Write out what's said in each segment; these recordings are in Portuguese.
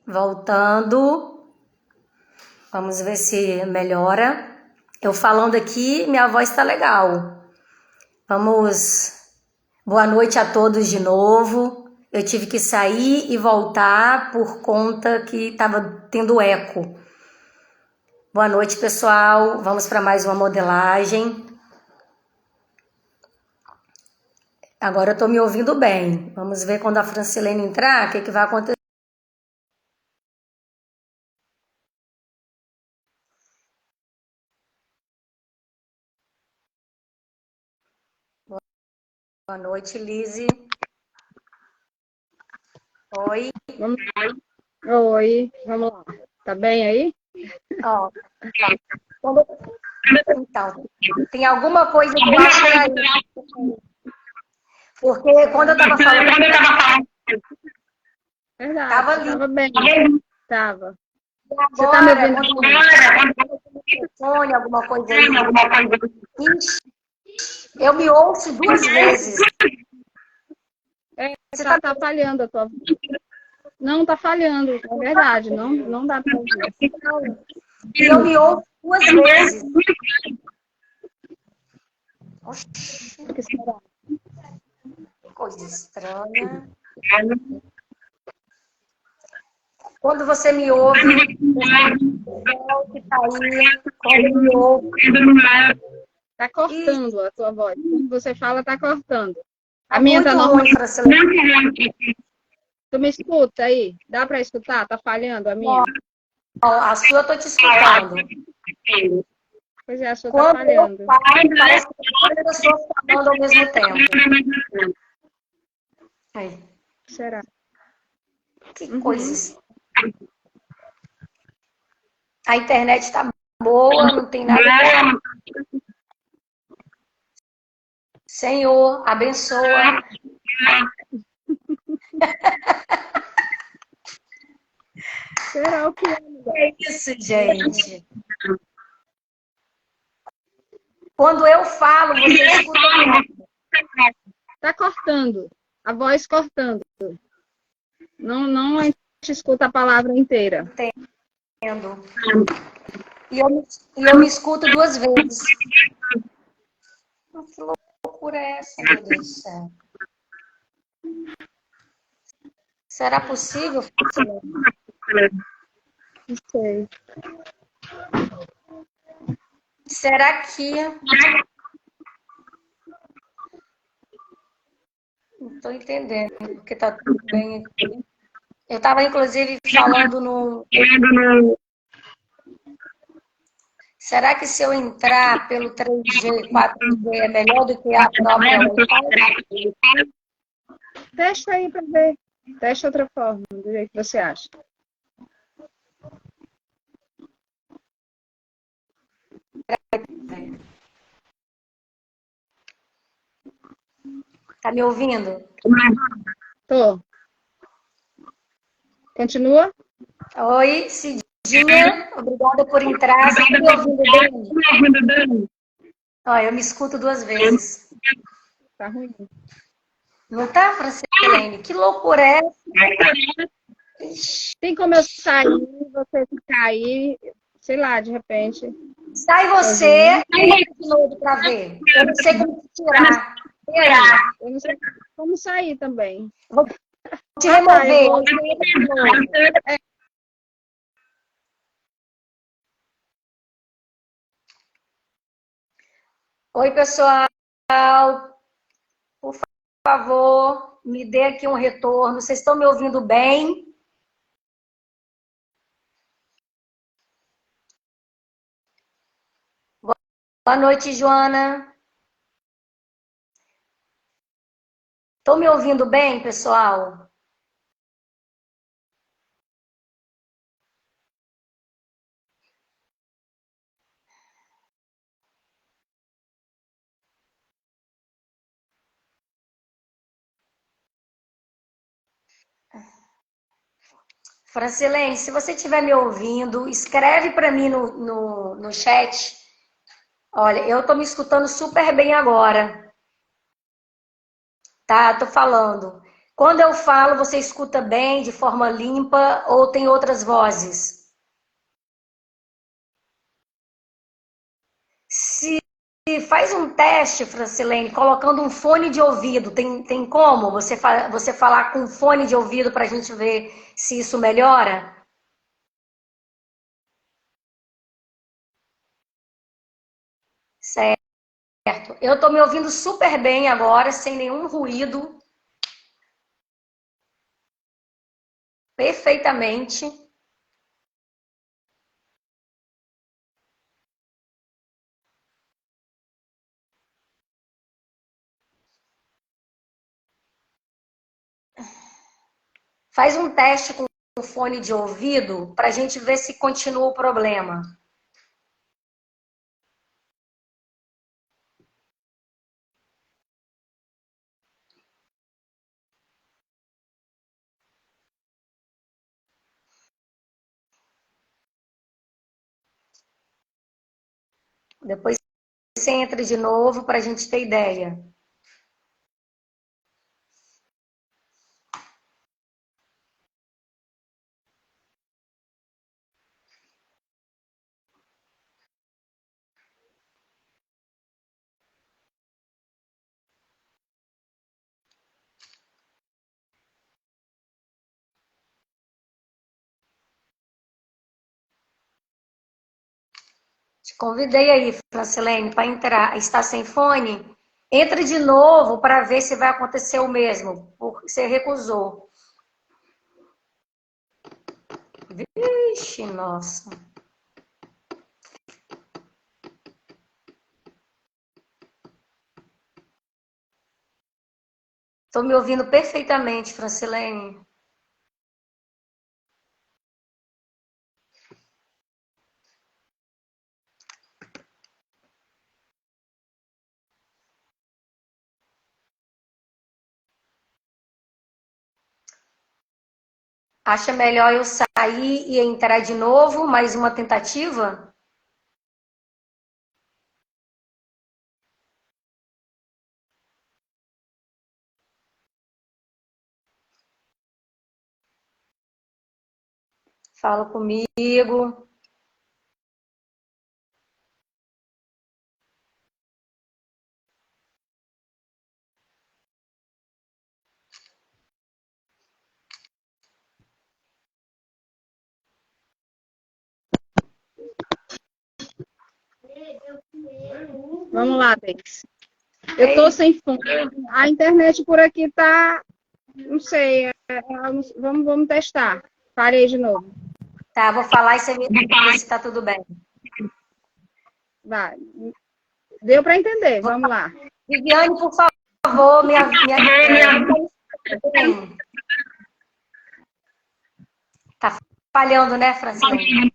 Voltando. Vamos ver se melhora. Eu falando aqui, minha voz tá legal. Vamos. Boa noite a todos de novo. Eu tive que sair e voltar por conta que estava tendo eco. Boa noite, pessoal. Vamos para mais uma modelagem. Agora eu tô me ouvindo bem. Vamos ver quando a Francilene entrar, o que vai acontecer. Boa noite, Lise. Oi. Oi, vamos lá. Tá bem aí? Ó, então, tem alguma coisa que eu acho que aí. Porque quando eu tava falando. Verdade, Tava ali. tava bem. Tava. Você tá me ouvindo telefone, alguma coisa aí? Ixi, eu me ouço 2 vezes. Você tá falhando a tua voz. Não, tá falhando, é verdade. Não dá pra ouvir. E eu me ouço 2 vezes. Oxi, Que será? coisa estranha. Quando você me ouve, que tá aí, quando me ouve. Tá cortando a tua voz. Quando você fala, tá cortando. A Tá minha muito tá normal. ruim, Francilene. Tu me escuta aí? Dá pra escutar? Tá falhando a minha? A sua eu tô te escutando. Pois é, a sua Quando tá falhando. eu falo, parece que tem 2 pessoas falando ao mesmo tempo. Aí. Será? Que coisa estranha. A internet tá boa, não tem nada. Senhor, abençoa. Será o que é? É isso, gente. Quando eu falo, você escuta tudo. Tá cortando. A voz cortando. Não a gente escuta a palavra inteira. Entendo. E eu me escuto 2 vezes. Que loucura é essa, meu Deus do céu? Será possível? Não sei. Será que... Não estou entendendo, porque tá tudo bem aqui. Eu estava, inclusive, falando no... Será que se eu entrar pelo 3G, 4G é melhor do que a própria Wi-Fi? Testa aí para ver. Testa outra forma, do jeito que você acha. Tá me ouvindo? Tô. Continua? Oi, Cidinha. Obrigada por entrar. Você tá me ouvindo bem? Ó, eu me escuto 2 vezes. Tá ruim. Não tá, Francilene? Que loucura é essa? Tem como eu sair, você ficar aí, sei lá, de repente. Sai você e de novo pra ver. Eu não sei como te tirar. E aí? Eu não sei como sair também. Vou te remover. Oi, pessoal. Por favor, me dê aqui um retorno. Vocês estão me ouvindo bem? Boa noite, Joana. Estão me ouvindo bem, pessoal? Francilene, se você estiver me ouvindo, escreve para mim no chat. Olha, eu estou me escutando super bem agora. Tá, tô falando. Quando eu falo, você escuta bem, de forma limpa, ou tem outras vozes? Se faz um teste, Francilene, colocando um fone de ouvido, tem como você falar com fone de ouvido para a gente ver se isso melhora? Certo. Eu estou me ouvindo super bem agora, sem nenhum ruído, perfeitamente. Faz um teste com o fone de ouvido para a gente ver se continua o problema. Depois você entra de novo para a gente ter ideia. Te convidei aí, Francilene, para entrar. Está sem fone? Entra de novo para ver se vai acontecer o mesmo, porque você recusou. Vixe, nossa. Estou me ouvindo perfeitamente, Francilene. Acha melhor eu sair e entrar de novo? Mais uma tentativa? Fala comigo. Vamos lá, Bex. Eu tô sem fone. A internet por aqui tá, não sei, vamos testar. Parei de novo. Tá, vou falar e você me diz se tá tudo bem. Vai. Deu para entender, vamos lá. Viviane, por favor, Tá falhando, né, Francilene?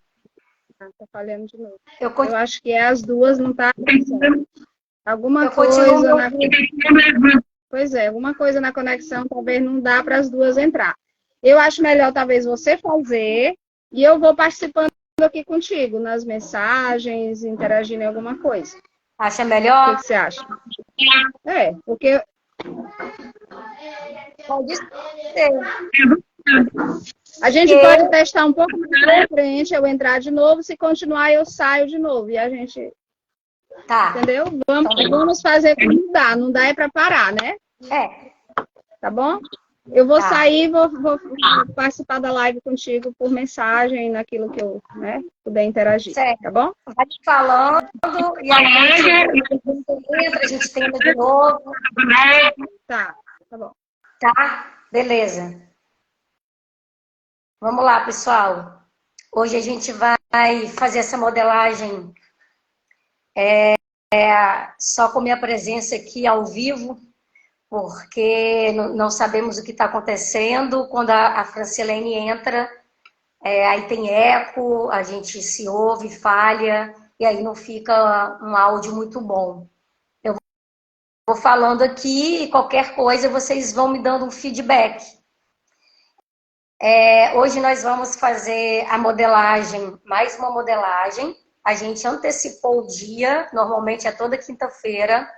Tá falhando de novo. Eu Eu acho que as duas não tá acontecendo. Alguma Eu coisa continuo. na... Pois é, alguma coisa na conexão talvez não dá para as duas entrar. Eu acho melhor talvez você fazer e eu vou participando aqui contigo nas mensagens, interagindo em alguma coisa. Acha O melhor? que você acha? É, porque Pode ser. a gente pode testar um pouco mais pra frente, eu entrar de novo, se continuar eu saio de novo e a gente, Tá. entendeu? Vamos fazer como dá, não dá é para parar, né? É. Tá bom? Eu vou Tá. sair, vou participar da live contigo por mensagem, naquilo que eu, né, puder interagir. Certo. Tá bom? Vai te falando e a gente tenta de novo. Tá bom. Tá? Beleza. Vamos lá, pessoal. Hoje a gente vai fazer essa modelagem só com minha presença aqui ao vivo, porque não sabemos o que está acontecendo. Quando a Francilene entra, aí tem eco, a gente se ouve, falha, e aí não fica um áudio muito bom. Eu vou falando aqui e qualquer coisa vocês vão me dando um feedback. Hoje nós vamos fazer a modelagem, mais uma modelagem. A gente antecipou o dia, normalmente é toda quinta-feira,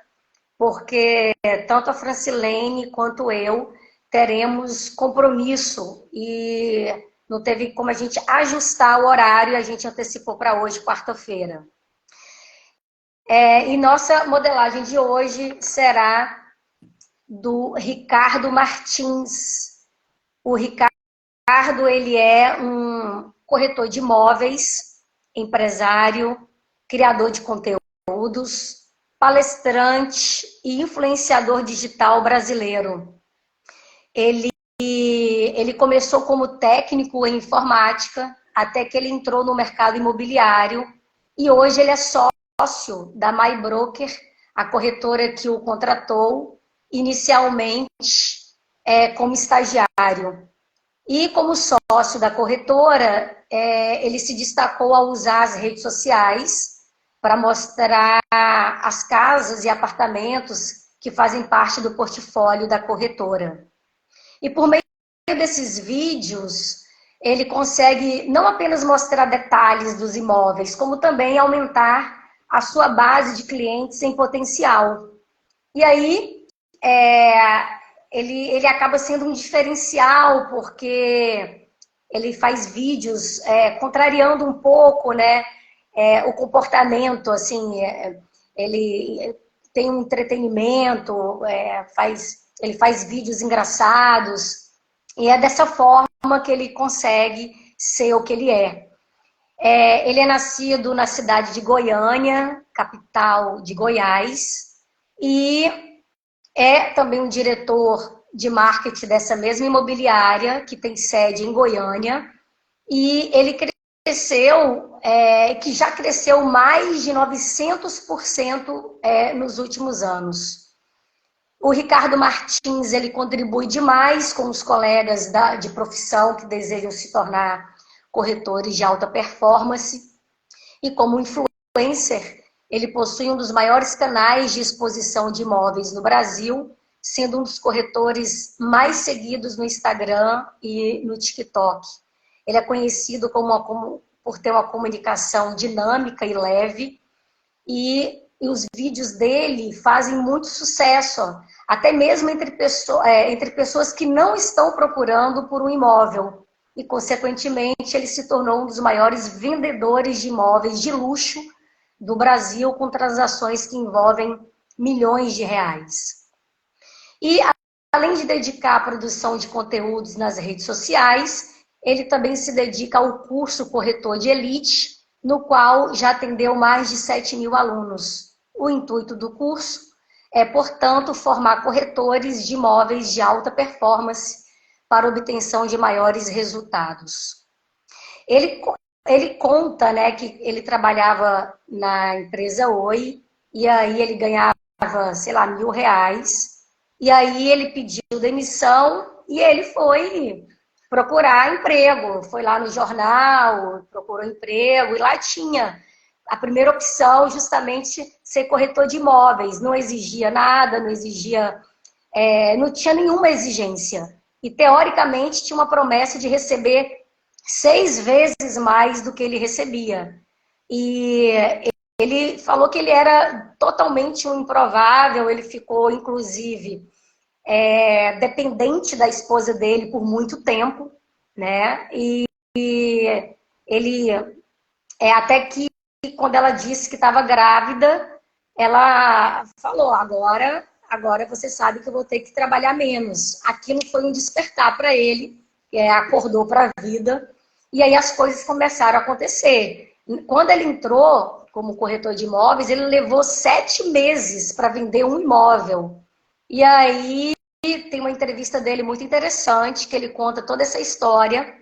porque tanto a Francilene quanto eu teremos compromisso e não teve como a gente ajustar o horário, a gente antecipou para hoje, quarta-feira. E nossa modelagem de hoje será do Ricardo Martins. O Ricardo, ele é um corretor de imóveis, empresário, criador de conteúdos, palestrante e influenciador digital brasileiro. Ele começou como técnico em informática, até que ele entrou no mercado imobiliário, e hoje ele é sócio da MyBroker, a corretora que o contratou inicialmente como estagiário. E como sócio da corretora, ele se destacou ao usar as redes sociais para mostrar as casas e apartamentos que fazem parte do portfólio da corretora. E por meio desses vídeos, ele consegue não apenas mostrar detalhes dos imóveis, como também aumentar a sua base de clientes em potencial. E aí, ele acaba sendo um diferencial, porque ele faz vídeos contrariando um pouco, né, o comportamento, assim, ele tem um entretenimento, ele faz vídeos engraçados, e é dessa forma que ele consegue ser o que ele é. Ele é nascido na cidade de Goiânia, capital de Goiás, e é também um diretor de marketing dessa mesma imobiliária, que tem sede em Goiânia, e ele cresceu, que já cresceu mais de 900% nos últimos anos. O Ricardo Martins, ele contribui demais com os colegas de profissão que desejam se tornar corretores de alta performance. E como influencer, ele possui um dos maiores canais de exposição de imóveis no Brasil, sendo um dos corretores mais seguidos no Instagram e no TikTok. Ele é conhecido por ter uma comunicação dinâmica e leve, e os vídeos dele fazem muito sucesso, até mesmo entre pessoas que não estão procurando por um imóvel. E, consequentemente, ele se tornou um dos maiores vendedores de imóveis de luxo do Brasil, com transações que envolvem milhões de reais. E, além de dedicar a produção de conteúdos nas redes sociais, ele também se dedica ao curso Corretor de Elite, no qual já atendeu mais de 7.000 alunos. O intuito do curso é, portanto, formar corretores de imóveis de alta performance para obtenção de maiores resultados. Ele conta, né, que ele trabalhava na empresa Oi, e aí ele ganhava, sei lá, R$1.000, e aí ele pediu demissão e ele foi procurar emprego, foi lá no jornal, procurou emprego, e lá tinha a primeira opção justamente ser corretor de imóveis, não exigia nada, não tinha nenhuma exigência. E, teoricamente, tinha uma promessa de receber 6 vezes mais do que ele recebia. E ele falou que ele era totalmente um improvável, ele ficou, inclusive, dependente da esposa dele por muito tempo, né? E ele, até que, quando ela disse que estava grávida, ela falou, agora você sabe que eu vou ter que trabalhar menos. Aquilo foi um despertar para ele, acordou para a vida, e aí as coisas começaram a acontecer. Quando ele entrou como corretor de imóveis, ele levou 7 meses para vender um imóvel. E aí tem uma entrevista dele muito interessante, que ele conta toda essa história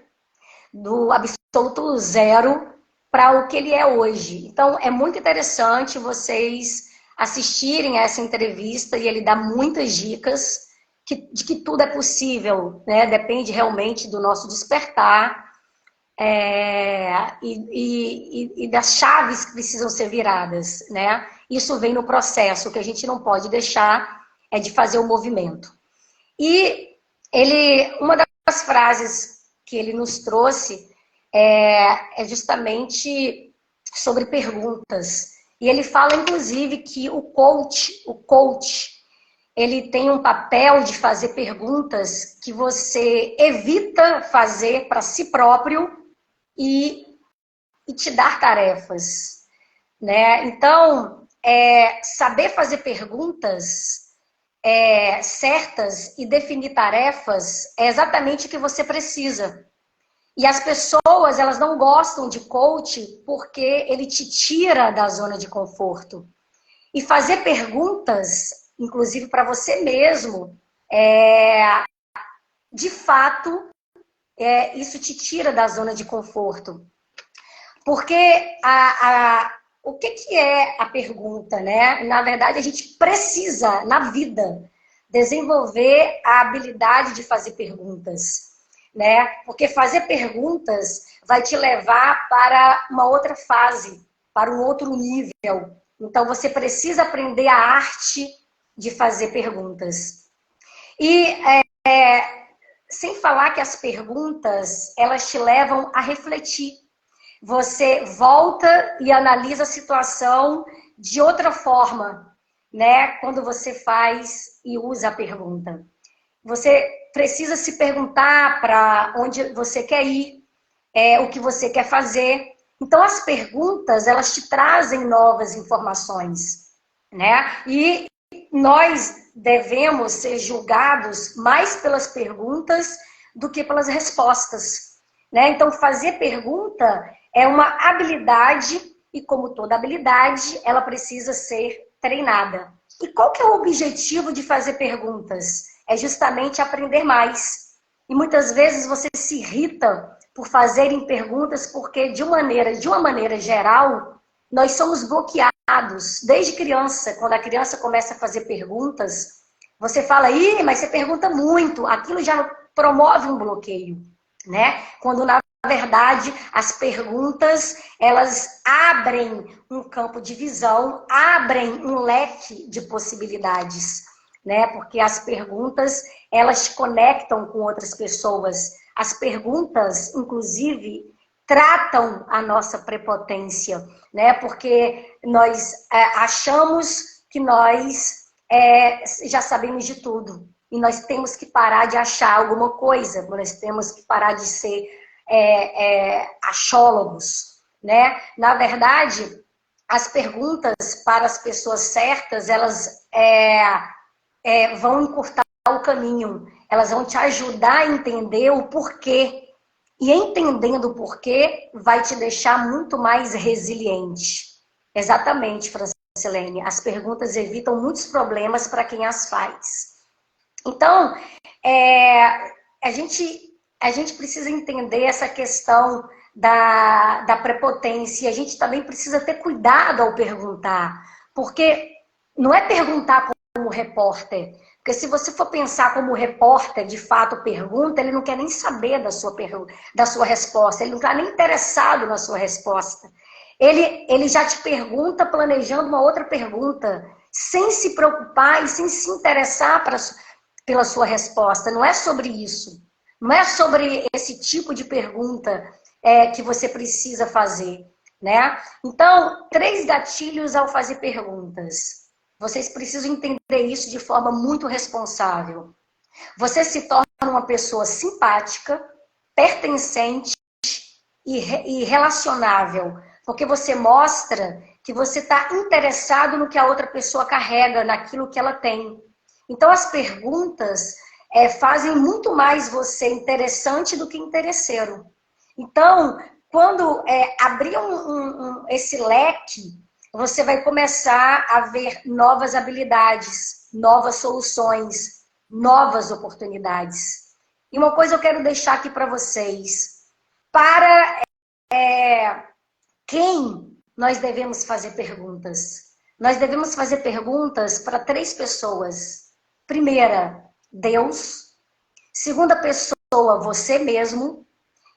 do absoluto zero para o que ele é hoje. Então, é muito interessante vocês assistirem a essa entrevista, e ele dá muitas dicas de que tudo é possível, né? Depende realmente do nosso despertar e das chaves que precisam ser viradas, né? Isso vem no processo, o que a gente não pode deixar é de fazer o movimento. E uma das frases que ele nos trouxe é justamente sobre perguntas. E ele fala, inclusive, que o coach, ele tem um papel de fazer perguntas que você evita fazer para si próprio e te dar tarefas, né? Então, saber fazer perguntas certas e definir tarefas é exatamente o que você precisa. E as pessoas, elas não gostam de coach porque ele te tira da zona de conforto. E fazer perguntas, inclusive para você mesmo, de fato, isso te tira da zona de conforto. Porque o que é a pergunta, né? Na verdade, a gente precisa, na vida, desenvolver a habilidade de fazer perguntas, né? Porque fazer perguntas vai te levar para uma outra fase, para um outro nível. Então, você precisa aprender a arte de fazer perguntas. E sem falar que as perguntas, elas te levam a refletir. Você volta e analisa a situação de outra forma, né? Quando você faz e usa a pergunta. Você precisa se perguntar para onde você quer ir, o que você quer fazer. Então, as perguntas, elas te trazem novas informações, né? E nós devemos ser julgados mais pelas perguntas do que pelas respostas, né? Então, fazer pergunta é uma habilidade e, como toda habilidade, ela precisa ser treinada. E qual que é o objetivo de fazer perguntas? É justamente aprender mais. E muitas vezes você se irrita por fazerem perguntas porque, de uma maneira geral, nós somos bloqueados desde criança. Quando a criança começa a fazer perguntas, você fala, mas você pergunta muito. Aquilo já promove um bloqueio, né? Quando, na verdade, as perguntas, elas abrem um campo de visão, abrem um leque de possibilidades, né? Porque as perguntas, elas te conectam com outras pessoas. As perguntas, inclusive, tratam a nossa prepotência, né? Porque nós achamos que nós já sabemos de tudo. E nós temos que parar de achar alguma coisa, nós temos que parar de ser achólogos, né? Na verdade, as perguntas para as pessoas certas, elas vão encurtar o caminho, elas vão te ajudar a entender o porquê. E entendendo o porquê, vai te deixar muito mais resiliente. Exatamente, Francilene. As perguntas evitam muitos problemas para quem as faz. Então, a gente precisa entender essa questão da prepotência. A gente também precisa ter cuidado ao perguntar. Porque não é perguntar como repórter. Porque se você for pensar como repórter, de fato, pergunta, ele não quer nem saber da sua resposta. Ele não está nem interessado na sua resposta. Ele já te pergunta planejando uma outra pergunta, sem se preocupar e sem se interessar pela sua resposta. Não é sobre isso. Não é sobre esse tipo de pergunta que você precisa fazer, né? Então, 3 gatilhos ao fazer perguntas. Vocês precisam entender isso de forma muito responsável. Você se torna uma pessoa simpática, pertencente e relacionável, porque você mostra que você está interessado no que a outra pessoa carrega, naquilo que ela tem. Então, as perguntas fazem muito mais você interessante do que interesseiro. Então, quando abrir esse leque, você vai começar a ver novas habilidades, novas soluções, novas oportunidades. E uma coisa eu quero deixar aqui para vocês. Para quem nós devemos fazer perguntas? Nós devemos fazer perguntas para 3 pessoas. Primeira, Deus. Segunda pessoa, você mesmo.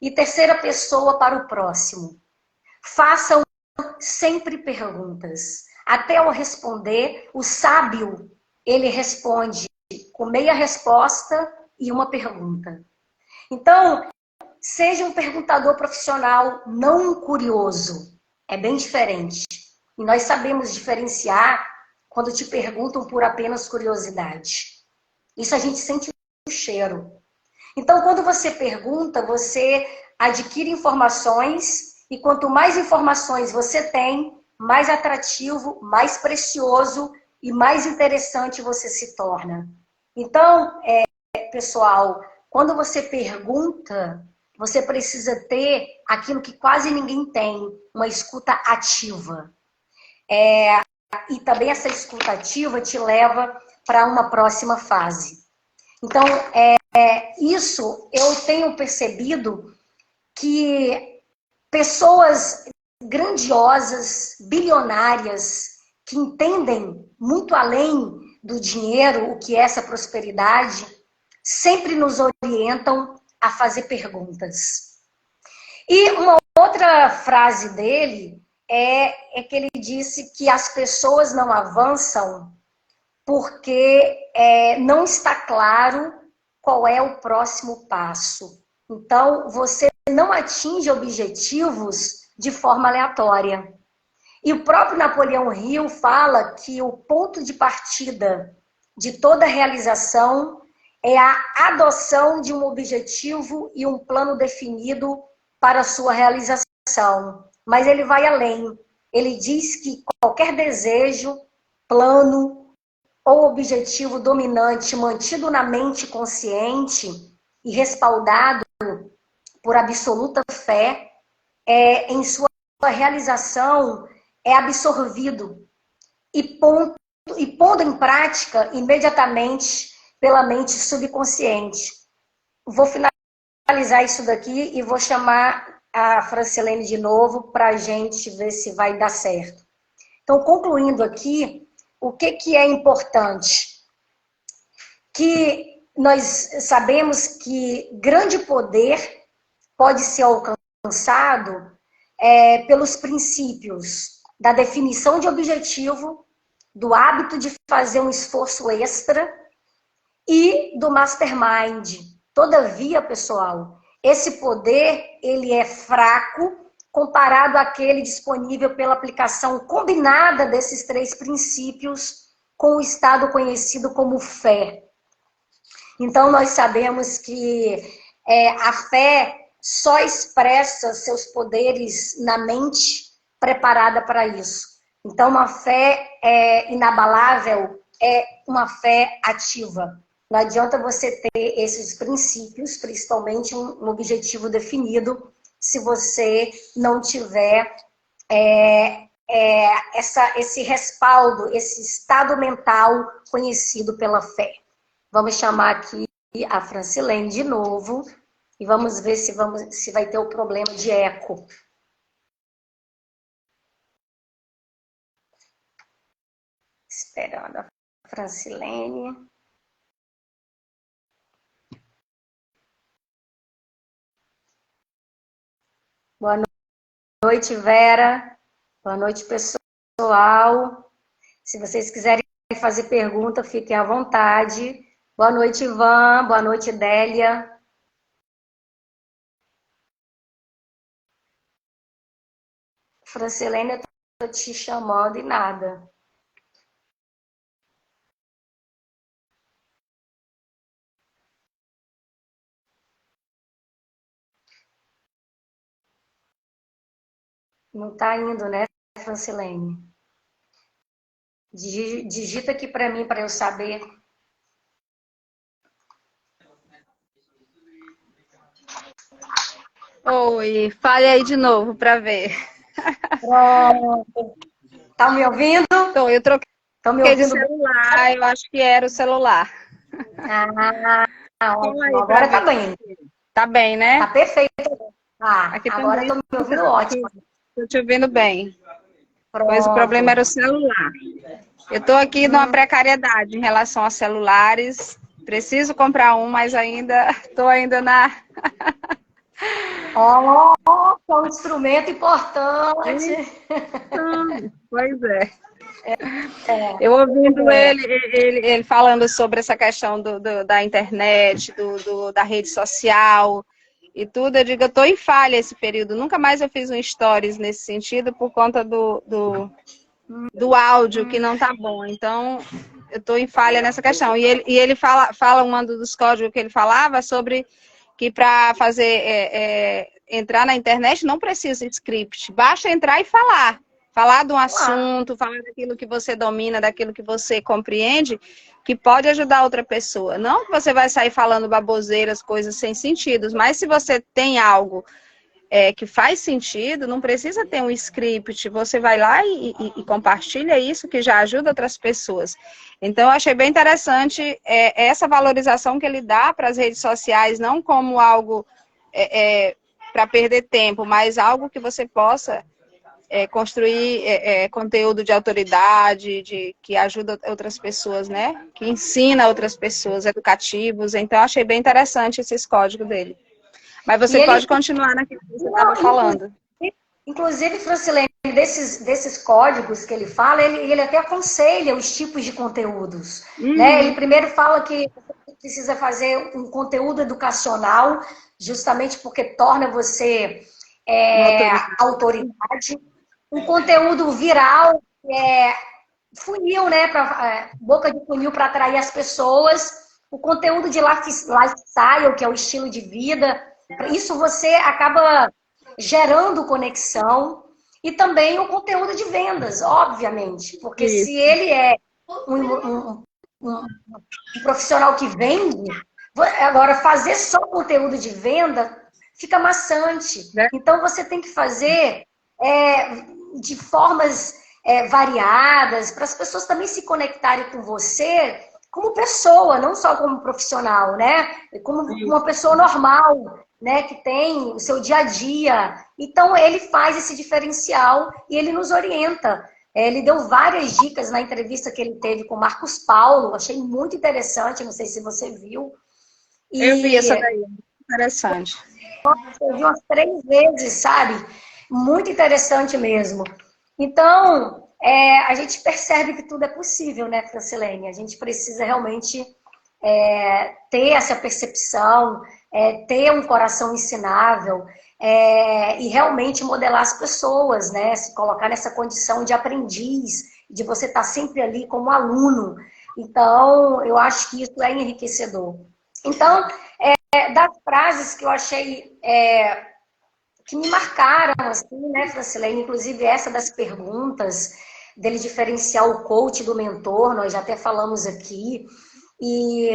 E terceira pessoa, para o próximo. Façam sempre perguntas. Até eu responder, o sábio, ele responde com meia resposta e uma pergunta. Então, seja um perguntador profissional, não um curioso. É bem diferente. E nós sabemos diferenciar quando te perguntam por apenas curiosidade. Isso a gente sente o cheiro. Então, quando você pergunta, você adquire informações, e quanto mais informações você tem, mais atrativo, mais precioso e mais interessante você se torna. Então, pessoal, quando você pergunta, você precisa ter aquilo que quase ninguém tem, uma escuta ativa. E também essa escuta ativa te leva para uma próxima fase. Então, isso eu tenho percebido que pessoas grandiosas, bilionárias, que entendem muito além do dinheiro, o que é essa prosperidade, sempre nos orientam a fazer perguntas. E uma outra frase dele é que ele disse que as pessoas não avançam porque não está claro qual é o próximo passo. Então, você não atinge objetivos de forma aleatória. E o próprio Napoleão Hill fala que o ponto de partida de toda realização é a adoção de um objetivo e um plano definido para a sua realização. Mas ele vai além. Ele diz que qualquer desejo, plano ou objetivo dominante mantido na mente consciente e respaldado por absoluta fé, em sua realização é absorvido e pondo em prática imediatamente pela mente subconsciente. Vou finalizar isso daqui e vou chamar a Francilene de novo para a gente ver se vai dar certo. Então, concluindo aqui, o que é importante? Que nós sabemos que grande poder pode ser alcançado pelos princípios da definição de objetivo, do hábito de fazer um esforço extra e do mastermind. Todavia, pessoal, esse poder ele é fraco comparado àquele disponível pela aplicação combinada desses três princípios com o estado conhecido como fé. Então, nós sabemos que a fé só expressa seus poderes na mente preparada para isso. Então, uma fé inabalável é uma fé ativa. Não adianta você ter esses princípios, principalmente um objetivo definido, se você não tiver esse respaldo, esse estado mental conhecido pela fé. Vamos chamar aqui a Francilene de novo e vamos ver se vai ter o problema de eco. Esperando a Francilene. Boa noite, Vera. Boa noite, pessoal. Se vocês quiserem fazer pergunta, fiquem à vontade. Boa noite, Ivan. Boa noite, Délia. Francilene, eu estou te chamando e nada. Não está indo, né, Francilene? Digita aqui para mim, para eu saber. Oi, fale aí de novo para ver. Pronto. Tá me ouvindo? Então, eu troquei de celular, eu acho que era o celular. Ótimo. Agora tá bem. Tá bem, né? Tá perfeito. Aqui agora eu tô me ouvindo ótimo. Tô te ouvindo bem. Pronto. Pois o problema era o celular. Eu tô aqui numa precariedade em relação a celulares. Preciso comprar um, mas tô ainda na... É um instrumento importante. Pois é. Eu ouvindo ele falando sobre essa questão da internet, da rede social e tudo, eu digo, eu estou em falha esse período. Nunca mais eu fiz um stories nesse sentido por conta do áudio que não tá bom. Então, eu estou em falha nessa questão. E ele fala um dos códigos que ele falava sobre que para fazer entrar na internet não precisa script, basta entrar e falar. Falar de um assunto, falar daquilo que você domina, daquilo que você compreende, que pode ajudar outra pessoa. Não que você vai sair falando baboseiras, coisas sem sentido, mas se você tem algo que faz sentido, não precisa ter um script, você vai lá e compartilha isso, que já ajuda outras pessoas. Então, eu achei bem interessante essa valorização que ele dá para as redes sociais, não como algo para perder tempo, mas algo que você possa construir conteúdo de autoridade, que ajuda outras pessoas, né? Que ensina outras pessoas, educativos. Então, eu achei bem interessante esses códigos dele. Mas você pode continuar naquilo que você estava falando. Inclusive, Francilene, desses códigos que ele fala, ele até aconselha os tipos de conteúdos. Né? Ele primeiro fala que você precisa fazer um conteúdo educacional, justamente porque torna você autoridade. Um conteúdo viral, funil, né? Boca de funil para atrair as pessoas. O conteúdo de lifestyle, que é o estilo de vida. Isso você acaba gerando conexão. E também o conteúdo de vendas, obviamente. Porque se ele é um profissional que vende, agora fazer só conteúdo de venda fica maçante. Então você tem que fazer de formas variadas, para as pessoas também se conectarem com você como pessoa, não só como profissional, né? Como uma pessoa normal, né? Que tem o seu dia a dia. Então, ele faz esse diferencial e ele nos orienta. Ele deu várias dicas na entrevista que ele teve com o Marcos Paulo. Achei muito interessante, não sei se você viu. Eu vi essa daí, interessante. Eu vi umas 3 vezes, sabe? Muito interessante mesmo. Então, a gente percebe que tudo é possível, né, Francilene? A gente precisa realmente ter essa percepção, ter um coração ensinável e realmente modelar as pessoas, né? Se colocar nessa condição de aprendiz, de você estar sempre ali como aluno. Então, eu acho que isso é enriquecedor. Então, das frases que eu achei que me marcaram, assim, né, Francilene? Inclusive essa das perguntas, dele diferenciar o coach do mentor, nós já até falamos aqui. E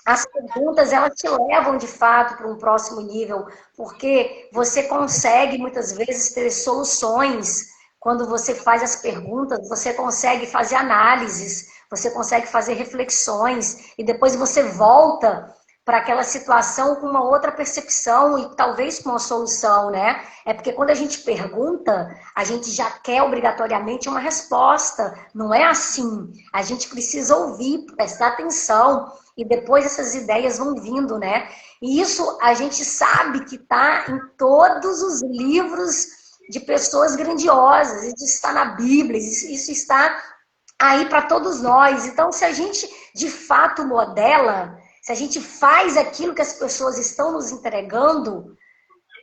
as perguntas, elas te levam, de fato, para um próximo nível, porque você consegue, muitas vezes, ter soluções. Quando você faz as perguntas, você consegue fazer análises, você consegue fazer reflexões, e depois você volta para aquela situação com uma outra percepção e talvez com uma solução, né? É porque quando a gente pergunta, a gente já quer obrigatoriamente uma resposta. Não é assim. A gente precisa ouvir, prestar atenção e depois essas ideias vão vindo, né? E isso a gente sabe que está em todos os livros de pessoas grandiosas. Isso está na Bíblia, isso está aí para todos nós. Então, se a gente de fato modela, se a gente faz aquilo que as pessoas estão nos entregando,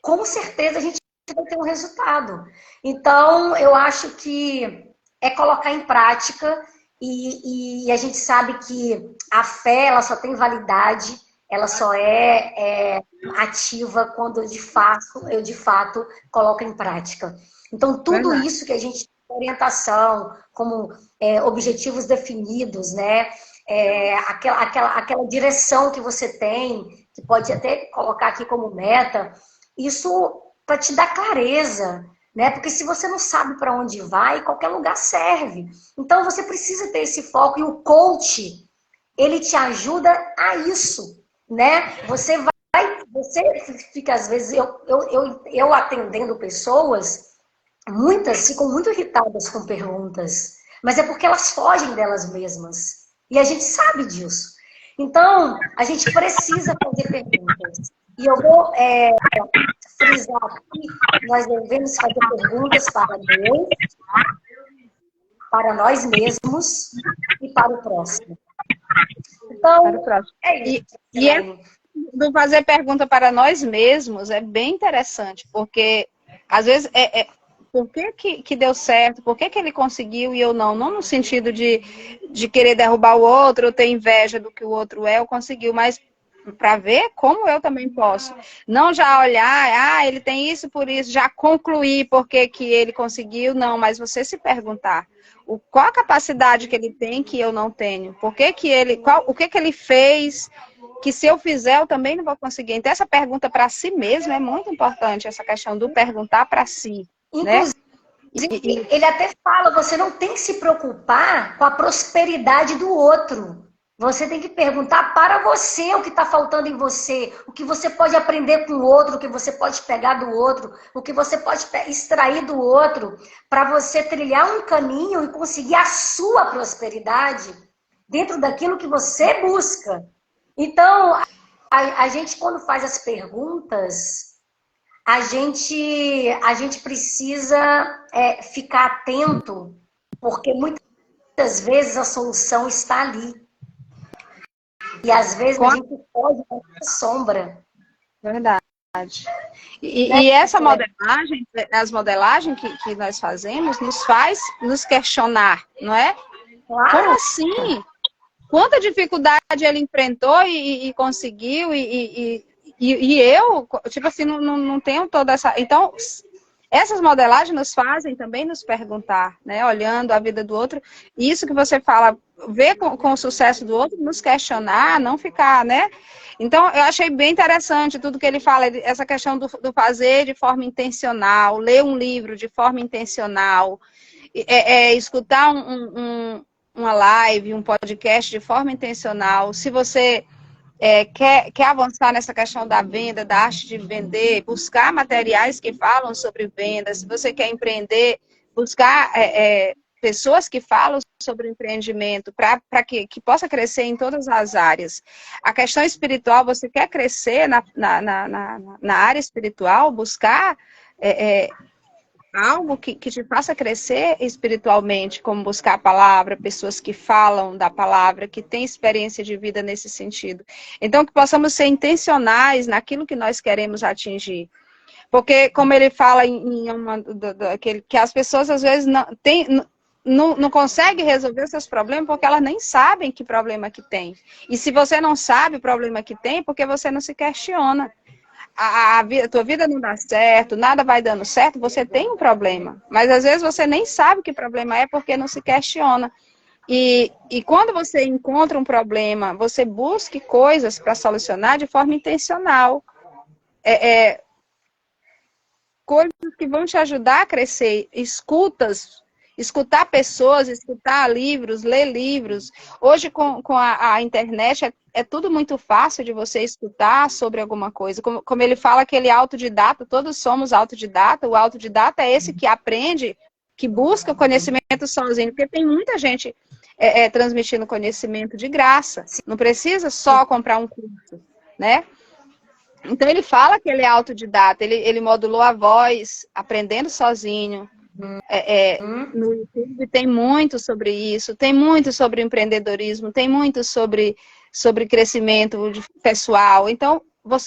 com certeza a gente vai ter um resultado. Então, eu acho que é colocar em prática e a gente sabe que a fé, ela só tem validade, ela só é ativa quando eu de fato coloco em prática. Então, tudo isso que a gente tem orientação, como objetivos definidos, né? Aquela direção que você tem, que pode até colocar aqui como meta, isso para te dar clareza, né? Porque se você não sabe para onde vai, qualquer lugar serve. Então você precisa ter esse foco, e o coach, ele te ajuda a isso, né? Você fica, às vezes, eu atendendo pessoas, muitas ficam muito irritadas com perguntas, mas é porque elas fogem delas mesmas. E a gente sabe disso. Então, a gente precisa fazer perguntas. E eu vou frisar aqui, nós devemos fazer perguntas para Deus, para nós mesmos e para o próximo. Então, isso. Do fazer pergunta para nós mesmos é bem interessante, porque às vezes por que deu certo, por que ele conseguiu e eu não. Não no sentido de querer derrubar o outro, ou ter inveja do que o outro é ou conseguiu, mas para ver como eu também posso. Não já olhar, ele tem isso por isso, já concluir por que ele conseguiu, não, mas você se perguntar qual a capacidade que ele tem que eu não tenho, o que ele fez, que se eu fizer eu também não vou conseguir. Então essa pergunta para si mesmo é muito importante, essa questão do perguntar para si. Inclusive, né? Ele até fala, você não tem que se preocupar com a prosperidade do outro. Você tem que perguntar para você o que está faltando em você, o que você pode aprender com o outro, o que você pode pegar do outro, o que você pode extrair do outro, para você trilhar um caminho e conseguir a sua prosperidade dentro daquilo que você busca. Então, a gente quando faz as perguntas, a gente precisa ficar atento, porque muitas vezes a solução está ali. E às vezes a gente pode na sombra. Verdade. E essa modelagem, as modelagens que nós fazemos, nos faz nos questionar, não é? Claro. Como assim? Quanta dificuldade ele enfrentou e conseguiu, e eu, tipo assim, não tenho toda essa... Então, essas modelagens nos fazem também nos perguntar, né? Olhando a vida do outro. Isso que você fala, ver com o sucesso do outro, nos questionar, não ficar, né? Então, eu achei bem interessante tudo que ele fala, essa questão do fazer de forma intencional, ler um livro de forma intencional, escutar uma live, um podcast de forma intencional. Se você quer avançar nessa questão da venda, da arte de vender, buscar materiais que falam sobre vendas. Se você quer empreender, buscar pessoas que falam sobre empreendimento para que possa crescer em todas as áreas. A questão espiritual, você quer crescer na área espiritual, buscar algo que te faça crescer espiritualmente, como buscar a palavra, pessoas que falam da palavra, que têm experiência de vida nesse sentido. Então, que possamos ser intencionais naquilo que nós queremos atingir. Porque, como ele fala que as pessoas, às vezes, não conseguem resolver os seus problemas porque elas nem sabem que problema que tem. E se você não sabe o problema que tem, porque você não se questiona. A tua vida não dá certo, nada vai dando certo, você tem um problema. Mas às vezes você nem sabe que problema é porque não se questiona. E quando você encontra um problema, você busque coisas para solucionar de forma intencional. Coisas que vão te ajudar a crescer, escutar pessoas, escutar livros, ler livros. Hoje, com a internet, é tudo muito fácil de você escutar sobre alguma coisa. Como ele fala, aquele autodidata, todos somos autodidata. O autodidata é esse que aprende, que busca conhecimento sozinho, porque tem muita gente transmitindo conhecimento de graça. Não precisa só comprar um curso, né? Então, ele fala que ele é autodidata, ele modulou a voz, aprendendo sozinho. No YouTube tem muito sobre isso, tem muito sobre empreendedorismo, tem muito sobre crescimento pessoal. Então,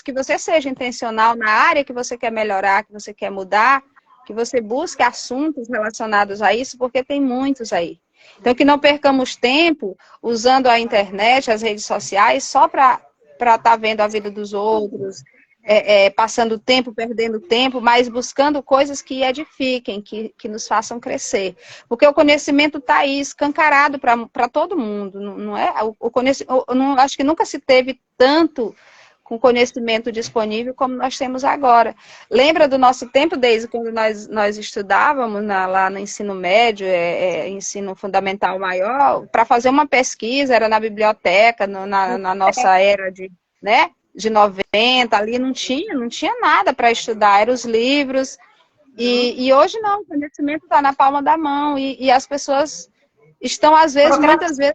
que você seja intencional na área que você quer melhorar, que você quer mudar, que você busque assuntos relacionados a isso, porque tem muitos aí. Então, que não percamos tempo usando a internet, as redes sociais, só para estar vendo a vida dos outros, passando tempo, perdendo tempo, mas buscando coisas que edifiquem, que nos façam crescer. Porque o conhecimento está aí, escancarado para todo mundo, não é? Acho que nunca se teve tanto com conhecimento disponível como nós temos agora. Lembra do nosso tempo, desde quando nós estudávamos lá no ensino médio, ensino fundamental maior, para fazer uma pesquisa, era na biblioteca, na nossa era de 90, ali não tinha nada para estudar, eram os livros, e hoje não, o conhecimento está na palma da mão, e as pessoas estão, muitas vezes,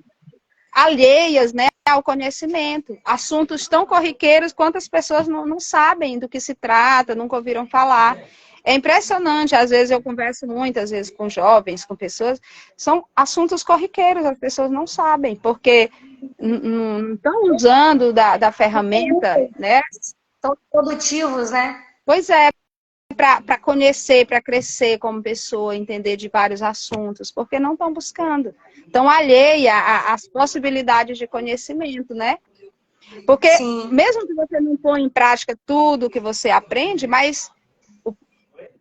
alheias, né, ao conhecimento. Assuntos tão corriqueiros, quantas pessoas não sabem do que se trata, nunca ouviram falar. É impressionante, às vezes eu converso muitas vezes com jovens, com pessoas, são assuntos corriqueiros, as pessoas não sabem, porque não estão usando da ferramenta, né? São produtivos, né? Pois é, para conhecer, para crescer como pessoa, entender de vários assuntos, porque não estão buscando. Estão alheia às possibilidades de conhecimento, né? Porque Sim. mesmo que você não põe em prática tudo que você aprende, mas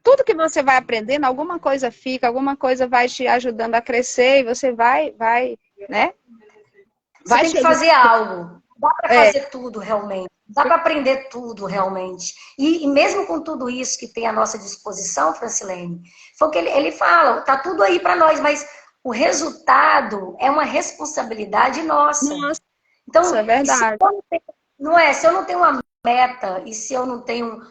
tudo que você vai aprendendo, alguma coisa fica, alguma coisa vai te ajudando a crescer e você vai, né? Você tem que fazer algo. Dá para fazer tudo realmente. Dá para aprender tudo realmente. E mesmo com tudo isso que tem à nossa disposição, Francilene, foi o que ele fala, tá tudo aí para nós, mas o resultado é uma responsabilidade nossa. Nossa, Então, isso é verdade. Se eu não tenho uma meta e se eu não tenho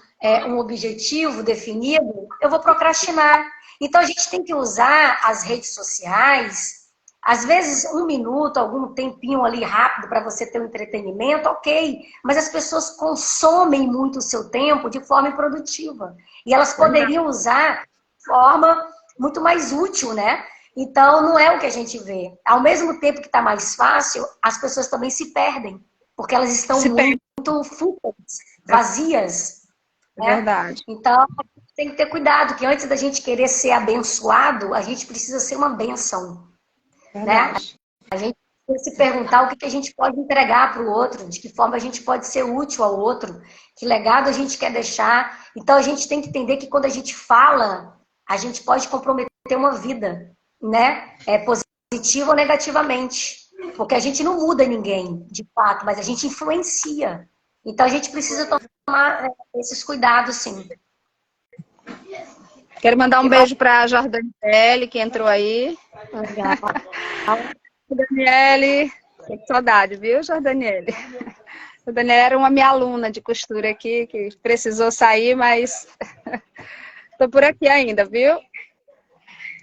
um objetivo definido, eu vou procrastinar. Então, a gente tem que usar as redes sociais, às vezes 1 minuto, algum tempinho ali rápido para você ter um entretenimento, ok. Mas as pessoas consomem muito o seu tempo de forma improdutiva. E elas poderiam usar de forma muito mais útil, né? Então, não é o que a gente vê. Ao mesmo tempo que está mais fácil, as pessoas também se perdem. Porque elas estão muito fúteis, vazias. É verdade. Então, tem que ter cuidado, que antes da gente querer ser abençoado, a gente precisa ser uma bênção. Né? A gente precisa se perguntar o que a gente pode entregar para o outro, de que forma a gente pode ser útil ao outro, que legado a gente quer deixar. Então, a gente tem que entender que quando a gente fala, a gente pode comprometer uma vida, né? Positiva ou negativamente. Porque a gente não muda ninguém, de fato, mas a gente influencia. Então, a gente precisa tomar esses cuidados, sim. Quero mandar um beijo para a Jordaniele, que entrou aí. Legal. Jordaniele, que saudade, viu, Jordaniele? Jordaniele era uma minha aluna de costura aqui, que precisou sair, mas estou por aqui ainda, viu?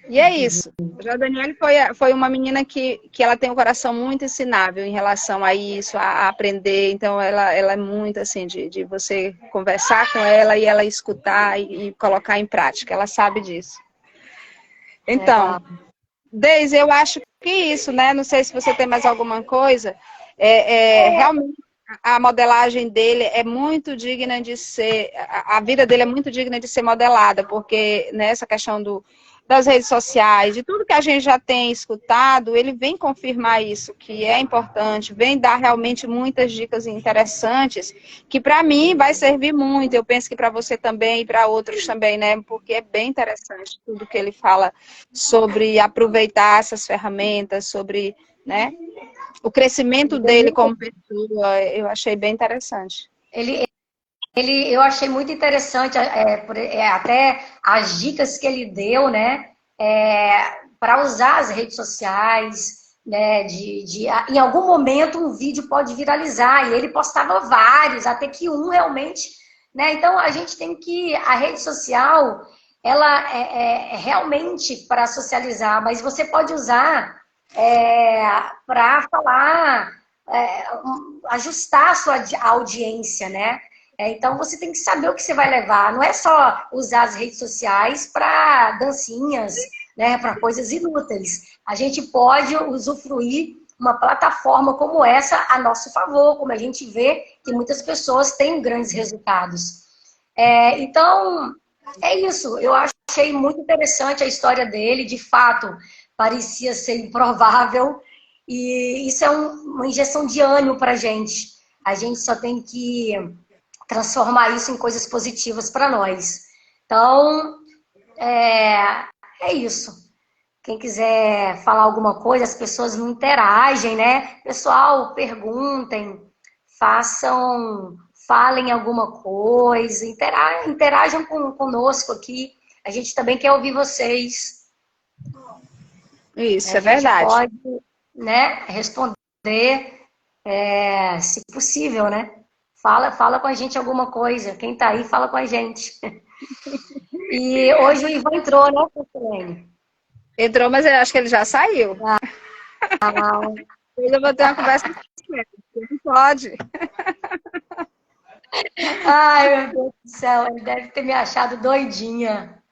E é isso. A Jordaniele foi uma menina que ela tem um coração muito ensinável em relação a isso, a aprender. Então, ela é muito assim, de você conversar com ela e ela escutar e colocar em prática. Ela sabe disso. Então, Deise, eu acho que isso, né? Não sei se você tem mais alguma coisa. Realmente, a modelagem dele é muito digna de ser... A vida dele é muito digna de ser modelada, porque nessa questão das redes sociais, de tudo que a gente já tem escutado, ele vem confirmar isso, que é importante, vem dar realmente muitas dicas interessantes, que para mim vai servir muito, eu penso que para você também e para outros também, né? Porque é bem interessante tudo que ele fala sobre aproveitar essas ferramentas, sobre, né, o crescimento dele como pessoa, eu achei bem interessante. Eu achei muito interessante até as dicas que ele deu, né? Para usar as redes sociais, né? Em algum momento um vídeo pode viralizar, e ele postava vários, até que um realmente, né? Então a gente tem que. A rede social, ela é realmente para socializar, mas você pode usar para falar, ajustar a sua audiência, né? Então você tem que saber o que você vai levar. Não é só usar as redes sociais para dancinhas, né, para coisas inúteis. A gente pode usufruir uma plataforma como essa a nosso favor, como a gente vê que muitas pessoas têm grandes resultados. Então, é isso. Eu achei muito interessante a história dele. De fato, parecia ser improvável. E isso é uma injeção de ânimo para a gente. A gente só tem que transformar isso em coisas positivas para nós. Então, é isso. Quem quiser falar alguma coisa, as pessoas não interagem, né? Pessoal, perguntem, falem alguma coisa, interajam conosco aqui. A gente também quer ouvir vocês. Isso, é verdade. A gente pode, né, responder, se possível, né? Fala com a gente alguma coisa. Quem tá aí, fala com a gente. E hoje o Ivan entrou, né, Francilene? Entrou, mas eu acho que ele já saiu. Depois eu vou ter uma conversa com ele. Não pode. Ai, meu Deus do céu. Ele deve ter me achado doidinha.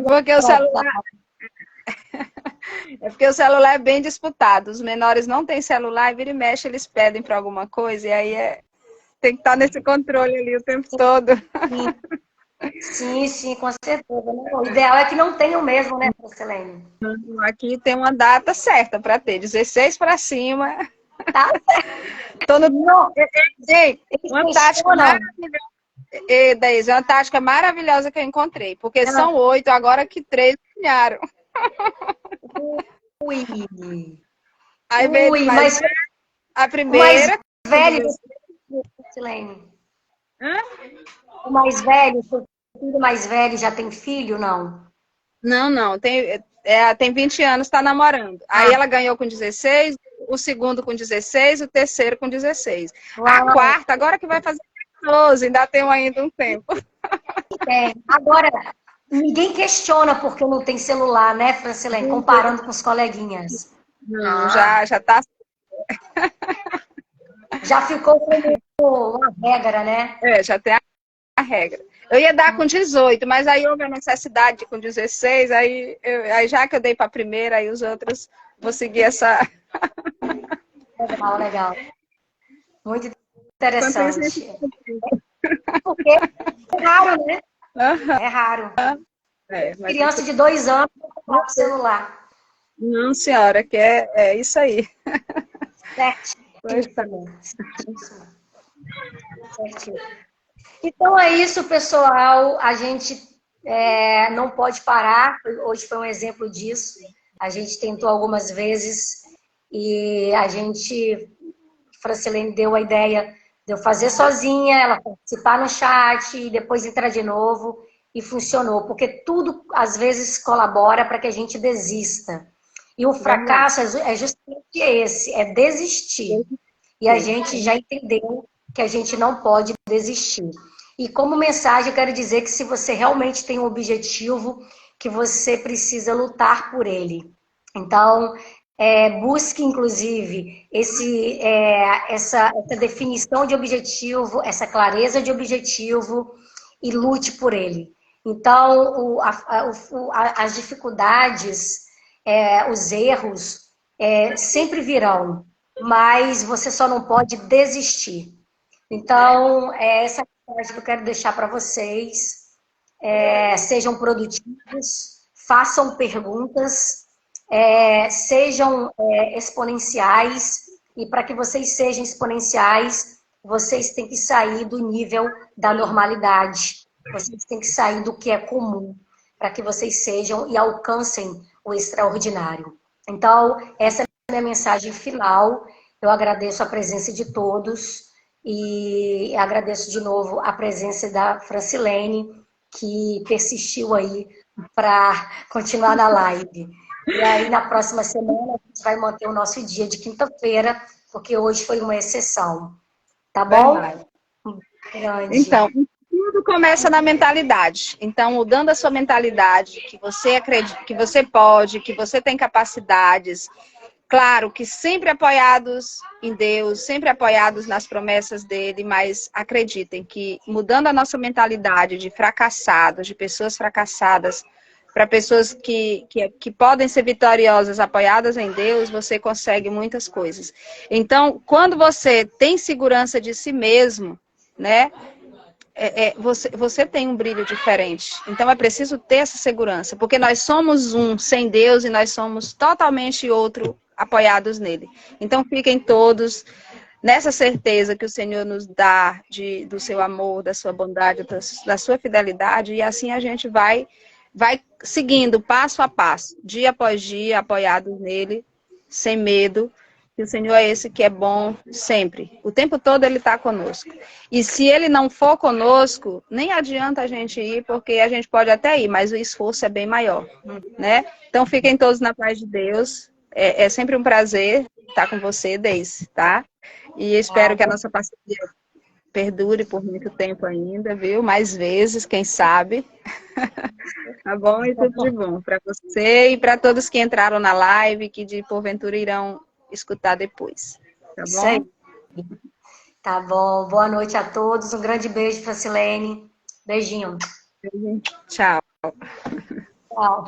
Porque o celular... É porque o celular é bem disputado. Os menores não têm celular e vira e mexe, eles pedem para alguma coisa, e aí tem que estar nesse controle ali o tempo todo. Sim, com certeza. Né? O ideal é que não tenha o mesmo, né, Francilene? Aqui tem uma data certa para ter, 16 para cima. Tá Tô no... não, Ei, uma tática não. maravilhosa. Daísa, uma tática maravilhosa que eu encontrei, porque são 8, agora que 3 ganharam. Ui. Aí veio Mas a o mais primeira. velho, Francilene. O mais velho, o filho mais velho já tem filho, não? Não, tem 20 anos, está namorando. Aí ela ganhou com 16, o segundo com 16, o terceiro com 16. Uau. A quarta, agora que vai fazer 14, ainda tem ainda um tempo. Agora, ninguém questiona porque não tem celular, né, Francilene? Comparando com os coleguinhas. Não, já tá. Já ficou como uma regra, né? Já tem a regra. Eu ia dar com 18, mas aí houve a necessidade com 16, aí já que eu dei para a primeira, aí os outros vou seguir essa. Legal. Muito interessante. Porque é raro, né? É raro. Criança de 2 anos com celular. Não, senhora, que é isso aí. Certíssimo. Então é isso, pessoal. A gente não pode parar. Hoje foi um exemplo disso. A gente tentou algumas vezes e a gente, Francilene deu a ideia de eu fazer sozinha, ela participar no chat e depois entrar de novo e funcionou, porque tudo às vezes colabora para que a gente desista. E o fracasso é justamente esse, é desistir. E a gente já entendeu que a gente não pode desistir. E como mensagem, eu quero dizer que se você realmente tem um objetivo, que você precisa lutar por ele. Então, busque, inclusive, essa definição de objetivo, essa clareza de objetivo e lute por ele. Então, as dificuldades, os erros, sempre virão, mas você só não pode desistir. Então, essa mensagem que eu quero deixar para vocês. Sejam produtivos, façam perguntas, sejam exponenciais, e para que vocês sejam exponenciais, vocês têm que sair do nível da normalidade, vocês têm que sair do que é comum, para que vocês sejam e alcancem o extraordinário. Então, essa é a minha mensagem final. Eu agradeço a presença de todos e agradeço de novo a presença da Francilene, que persistiu aí para continuar na live. E aí, na próxima semana, a gente vai manter o nosso dia de quinta-feira, porque hoje foi uma exceção. Tá bom? Grande. Então, tudo começa na mentalidade. Então, mudando a sua mentalidade, que você acredita, que você pode, que você tem capacidades. Claro que sempre apoiados em Deus, sempre apoiados nas promessas dele, mas acreditem que mudando a nossa mentalidade de fracassados, de pessoas fracassadas, para pessoas que podem ser vitoriosas, apoiadas em Deus, você consegue muitas coisas. Então, quando você tem segurança de si mesmo, né? Você tem um brilho diferente. Então é preciso ter essa segurança, porque nós somos um sem Deus e nós somos totalmente outro apoiados nele. Então fiquem todos nessa certeza que o Senhor nos dá do seu amor, da sua bondade, da sua fidelidade, e assim a gente vai seguindo passo a passo, dia após dia, apoiados nele, sem medo. Que o Senhor é esse que é bom sempre. O tempo todo ele está conosco. E se ele não for conosco, nem adianta a gente ir, porque a gente pode até ir, mas o esforço é bem maior, né? Então fiquem todos na paz de Deus. É sempre um prazer estar com você, Deise, tá? E espero que a nossa parceria perdure por muito tempo ainda, viu? Mais vezes, quem sabe. Tá bom? E tudo de bom para você e para todos que entraram na live, que de porventura irão escutar depois. Tá bom? Isso aí. Tá bom. Boa noite a todos. Um grande beijo para Silene. Beijinho. Tchau. Tchau.